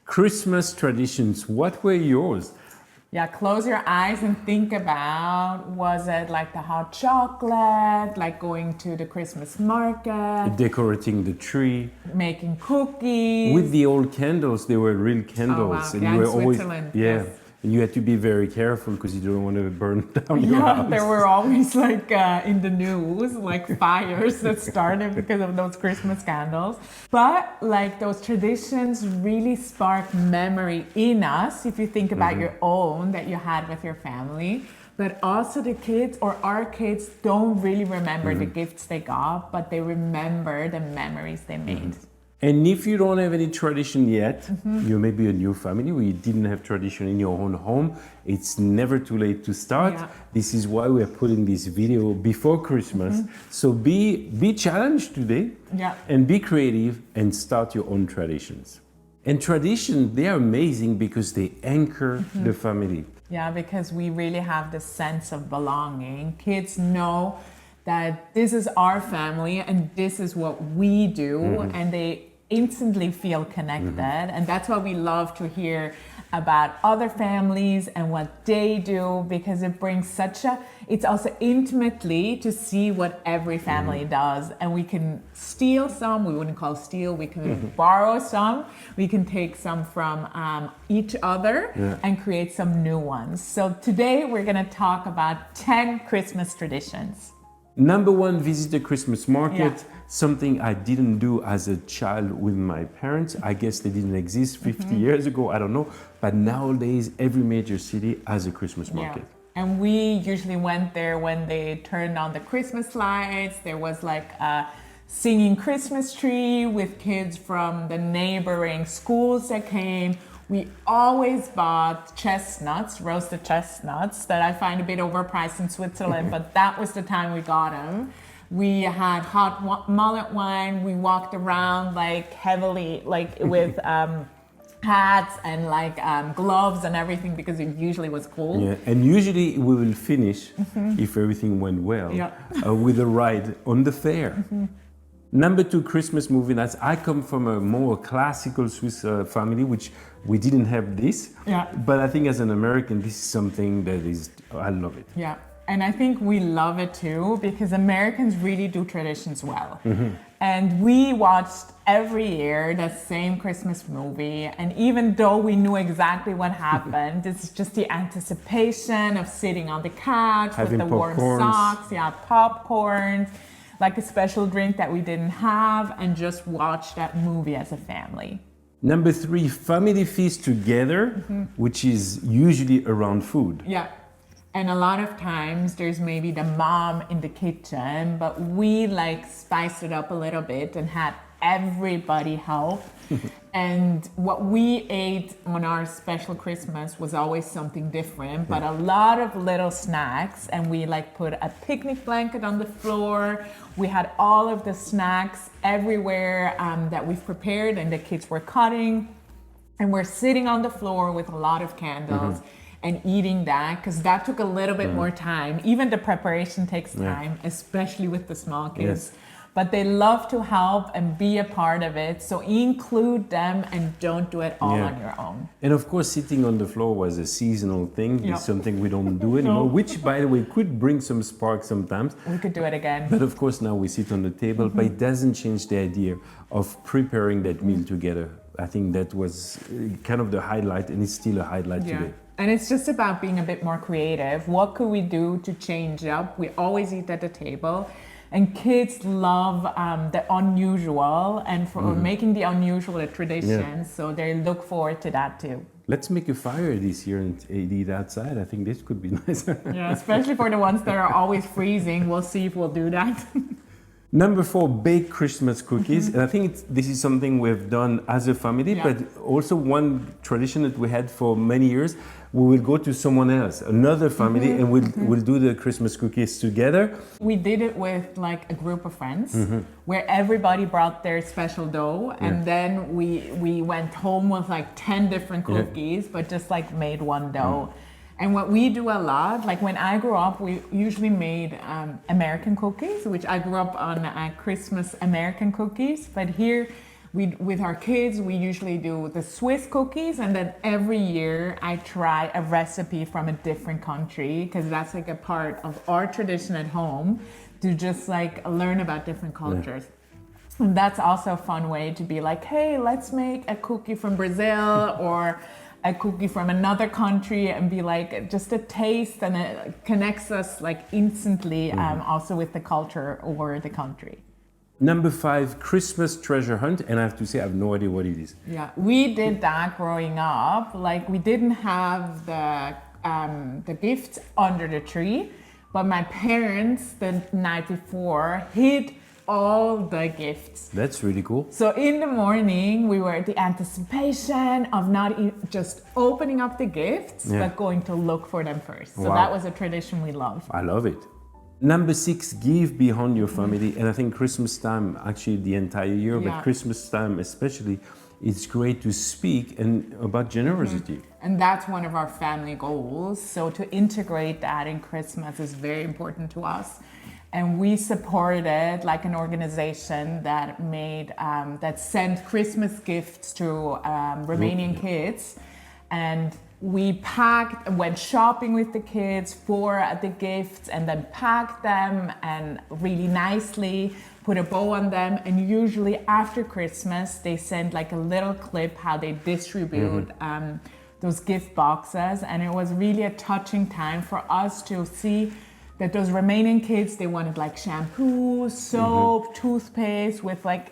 Christmas traditions, what were yours? Yeah, close your eyes and think about, was it like the hot chocolate, like going to the Christmas market, Decorating the tree. making cookies? With the old candles, they were real Oh, candles. wow. And Yeah, you in were always, Switzerland, yeah. yes. And you had to be very careful because you don't want to burn down your Yeah, house. there were always like in the news, like fires that started because of those Christmas candles. But like those traditions really spark memory in us, if you think about your own that you had with your family. But also the kids or our kids don't really remember the gifts they got, but they remember the memories they made. And if you don't have any tradition yet, you may be a new family where you didn't have tradition in your own home, it's never too late to start. Yeah. This is why we're putting this video before Christmas. So be challenged today Yeah. and be creative and start your own traditions. And tradition, they are amazing because they anchor the family. Yeah, because we really have this sense of belonging. Kids know that this is our family and this is what we do, and they instantly feel connected. And that's why we love to hear about other families and what they do, because it brings it's also intimately to see what every family does. And we can steal some, we wouldn't call steal, we can borrow some, we can take some from each other and create some new ones. So today we're gonna talk about 10 Christmas traditions. Number one, visit a Christmas market. Yeah. Something I didn't do as a child with my parents. I guess they didn't exist 50 years ago, I don't know. But nowadays, every major city has a Christmas market. Yeah. And we usually went there when they turned on the Christmas lights. There was like a singing Christmas tree with kids from the neighboring schools that came. We always bought chestnuts, roasted chestnuts, that I find a bit overpriced in Switzerland, but that was the time we got them. We had hot mullet wine. We walked around like heavily, like with hats and like gloves and everything, because it usually was cold. Yeah, and usually we will finish, if everything went well, with a ride on the fair. Number two, Christmas movie nights. I come from a more classical Swiss family, which we didn't have this. Yeah. But I think as an American, this is something that is, I love it. Yeah, and I think we love it too, because Americans really do traditions well. And we watched every year the same Christmas movie, and even though we knew exactly what happened, it's just the anticipation of sitting on the couch Having with the warm popcorns. socks, popcorn, like a special drink that we didn't have, and just watch that movie as a family. Number three, family feast together, which is usually around food. Yeah. And a lot of times there's maybe the mom in the kitchen, but we like spiced it up a little bit and had everybody help. And what we ate on our special Christmas was always something different, but a lot of little snacks. And we like put a picnic blanket on the floor. We had all of the snacks everywhere that we've prepared, and the kids were cutting. And we're sitting on the floor with a lot of candles and eating that, because that took a little bit more time. Even the preparation takes time, especially with the small kids. Yes. But they love to help and be a part of it. So include them and don't do it all on your own. And of course, sitting on the floor was a seasonal thing. Yeah. It's something we don't do anymore, which, by the way, could bring some sparks sometimes. We could do it again. But of course, now we sit on the table, but it doesn't change the idea of preparing that meal together. I think that was kind of the highlight, and it's still a highlight today. And it's just about being a bit more creative. What could we do to change up? We always eat at the table. And kids love the unusual, and for making the unusual a tradition. So they look forward to that too. Let's make a fire this year and eat outside. I think this could be nice. Yeah, especially for the ones that are always freezing. We'll see if we'll do that. Number four, bake Christmas cookies. And I think this is something we've done as a family, but also one tradition that we had for many years. We will go to someone else, another family, and we'll do the Christmas cookies together. We did it with like a group of friends where everybody brought their special dough, and then we went home with like 10 different cookies, but just like made one dough. And what we do a lot, like when I grew up, we usually made American cookies, which I grew up on Christmas American cookies, but here with our kids, we usually do the Swiss cookies, and then every year I try a recipe from a different country, because that's like a part of our tradition at home, to just like learn about different cultures. Yeah. And that's also a fun way to be like, hey, let's make a cookie from Brazil or a cookie from another country, and be like just a taste, and it connects us like instantly, also with the culture or the country. Number 5, Christmas treasure hunt, and I have to say I have no idea what it is. Yeah, we did that growing up. Like, we didn't have the gifts under the tree, but my parents the night before hid all the gifts. That's really cool. So in the morning, we were at the anticipation of not just opening up the gifts, but going to look for them first. So that was a tradition we loved. I love it. Number 6, give beyond your family. And I think Christmas time, actually the entire year, but Christmas time especially, it's great to speak about generosity. And that's one of our family goals. So to integrate that in Christmas is very important to us. And we supported like an organization that that sent Christmas gifts to Romanian kids. And we went shopping with the kids for the gifts, and then packed them and really nicely put a bow on them. And usually after Christmas, they send like a little clip how they distribute those gift boxes. And it was really a touching time for us to see that those Romanian kids, they wanted like shampoo, soap, toothpaste,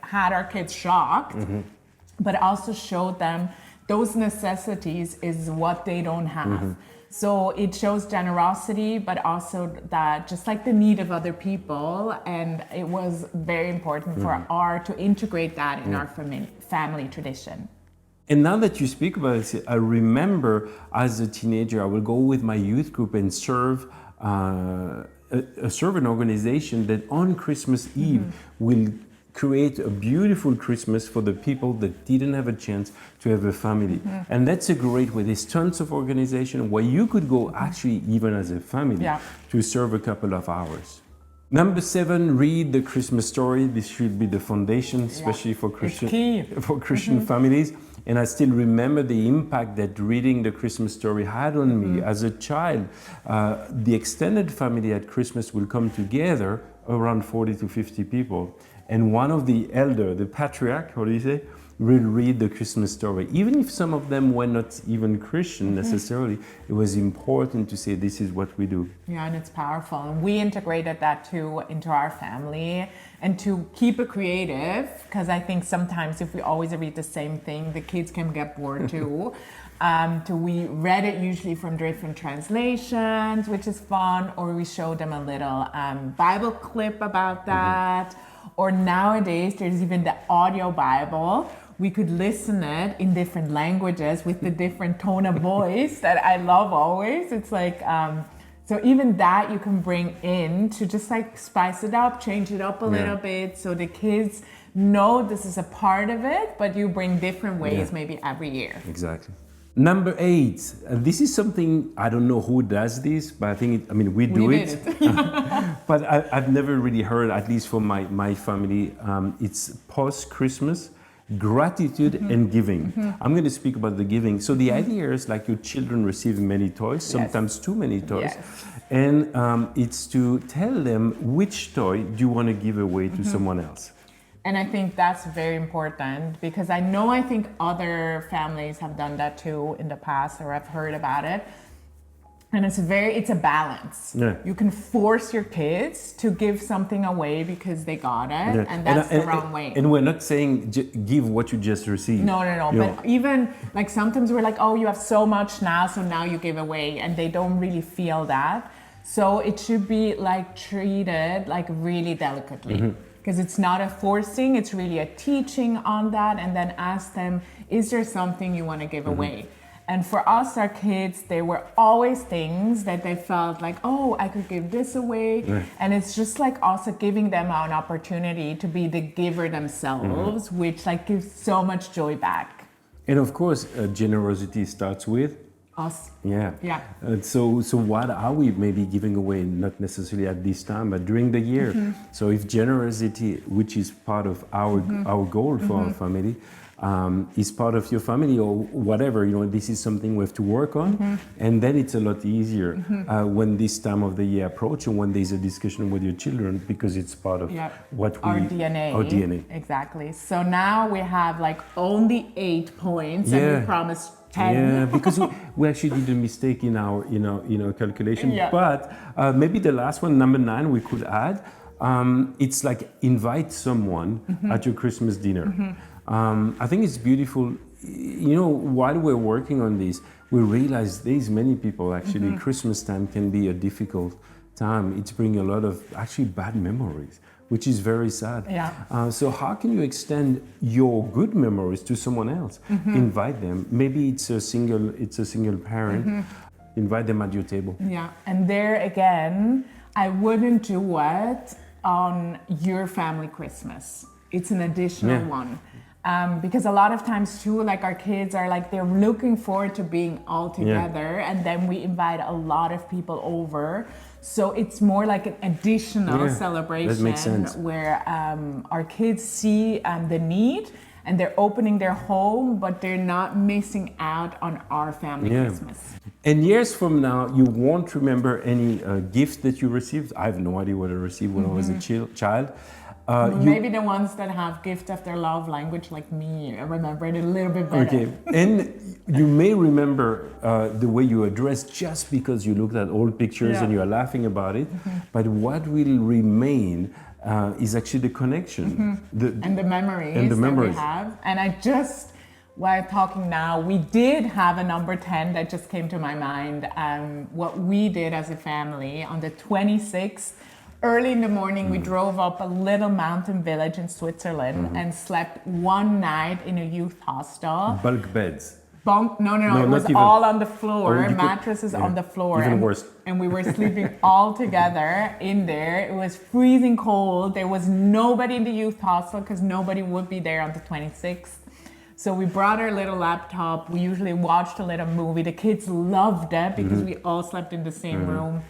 had our kids shocked, but also showed them those necessities is what they don't have. So it shows generosity, but also that just like the need of other people. And it was very important for to integrate that in our family tradition. And now that you speak about it, I remember as a teenager, I would go with my youth group and serve an organization that on Christmas Eve will create a beautiful Christmas for the people that didn't have a chance to have a family. And that's a great way. There's tons of organization where you could go actually even as a family to serve a couple of hours. Number 7, read the Christmas story. This should be the foundation, especially for Christian families. And I still remember the impact that reading the Christmas story had on me. As a child, the extended family at Christmas will come together, around 40 to 50 people. And one of the elder, the patriarch, how do you say, will read the Christmas story. Even if some of them were not even Christian necessarily, it was important to say this is what we do. Yeah, and it's powerful. And we integrated that too into our family, and to keep it creative, because I think sometimes if we always read the same thing, the kids can get bored too. We read it usually from different translations, which is fun, or we showed them a little Bible clip about that. Or nowadays, there's even the audio Bible. We could listen it in different languages with the different tone of voice that I love always. It's like, so even that you can bring in to just like spice it up, change it up a little bit, so the kids know this is a part of it, but you bring different ways maybe every year. Exactly. Number 8, this is something, I don't know who does this, but I think, we do it. But I've never really heard, at least for my family, it's post-Christmas, gratitude and giving. I'm going to speak about the giving. So the idea is like your children receive many toys, sometimes too many toys. And it's to tell them which toy do you want to give away to someone else. And I think that's very important, because I think other families have done that too in the past, or I've heard about it. And it's a balance. Yeah. You can force your kids to give something away because they got it, and that's the wrong way. And we're not saying give what you just received. No. But even like sometimes we're like, oh, you have so much now, so now you give away, and they don't really feel that. So it should be like treated like really delicately. Because it's not a forcing, it's really a teaching on that, and then ask them, is there something you want to give away? And for us, our kids, there were always things that they felt like, oh, I could give this away. And it's just like also giving them an opportunity to be the giver themselves, which like gives so much joy back. And of course, generosity starts with Us. Yeah. Yeah. So what are we maybe giving away, not necessarily at this time, but during the year? So if generosity, which is part of our goal for our family, is part of your family or whatever, this is something we have to work on. And then it's a lot easier when this time of the year approach and when there's a discussion with your children, because it's part of our DNA. Our DNA. Exactly. So now we have like only 8 points and we promised 10. Yeah, because we actually did a mistake in our calculation. Yeah. But maybe the last one, number 9, we could add. It's like invite someone at your Christmas dinner. I think it's beautiful. While we're working on this, we realize there's many people actually. Christmas time can be a difficult time. It's bringing a lot of actually bad memories, which is very sad. Yeah. So how can you extend your good memories to someone else? Invite them. Maybe it's a single parent. Invite them at your table. Yeah. And there again, I wouldn't do it on your family Christmas. It's an additional one. Because a lot of times too, like our kids are like, they're looking forward to being all together, and then we invite a lot of people over. So it's more like an additional celebration that makes sense. Where our kids see the need and they're opening their home, but they're not missing out on our family Christmas. And years from now, you won't remember any gift that you received. I have no idea what I received when I was a child. Maybe the ones that have gift of their love language, like me, I remember it a little bit better. Okay, and you may remember the way you were dressed just because you looked at old pictures and you are laughing about it. But what will remain is actually the connection, and the memories that we have. And while talking now, we did have a number 10 that just came to my mind. What we did as a family on the 26th. Early in the morning, we drove up a little mountain village in Switzerland and slept one night in a youth hostel. Bulk beds. No, it was all on the floor, mattresses on the floor. Even worse. And we were sleeping all together in there. It was freezing cold. There was nobody in the youth hostel because nobody would be there on the 26th. So we brought our little laptop. We usually watched a little movie. The kids loved it because we all slept in the same room.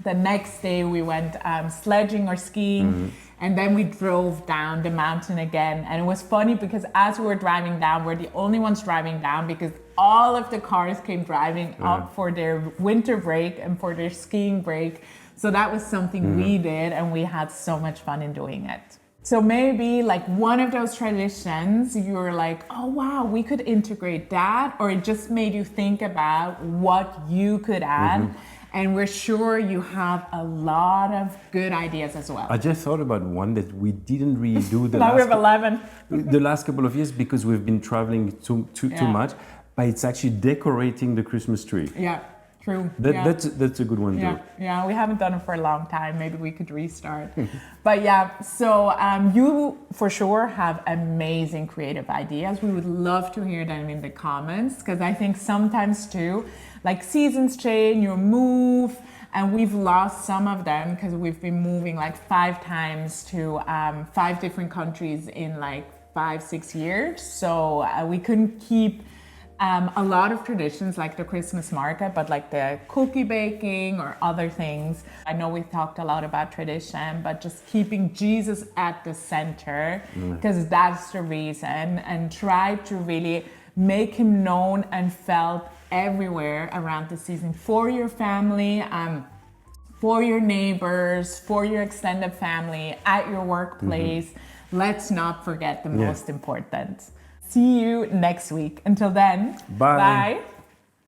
The next day we went sledging or skiing, and then we drove down the mountain again. And it was funny because as we were driving down, we're the only ones driving down because all of the cars came driving up for their winter break and for their skiing break. So that was something we did, and we had so much fun in doing it. So maybe like one of those traditions, you were like, oh wow, we could integrate that, or it just made you think about what you could add. And we're sure you have a lot of good ideas as well. I just thought about one that we didn't really do now we have 11. The last couple of years because we've been traveling too much, but it's actually decorating the Christmas tree. Yeah, true. That's a good one too. Yeah, we haven't done it for a long time. Maybe we could restart. But yeah, so you for sure have amazing creative ideas. We would love to hear them in the comments, because I think sometimes too, like seasons change, you move, and we've lost some of them because we've been moving like 5 times to 5 different countries in like 5-6 years. So we couldn't keep a lot of traditions like the Christmas market, but like the cookie baking or other things. I know we've talked a lot about tradition, but just keeping Jesus at the center, because that's the reason, and try to really make him known and felt everywhere around the season for your family, for your neighbors, for your extended family, at your workplace. Let's not forget the most important. See you next week. Until then, bye.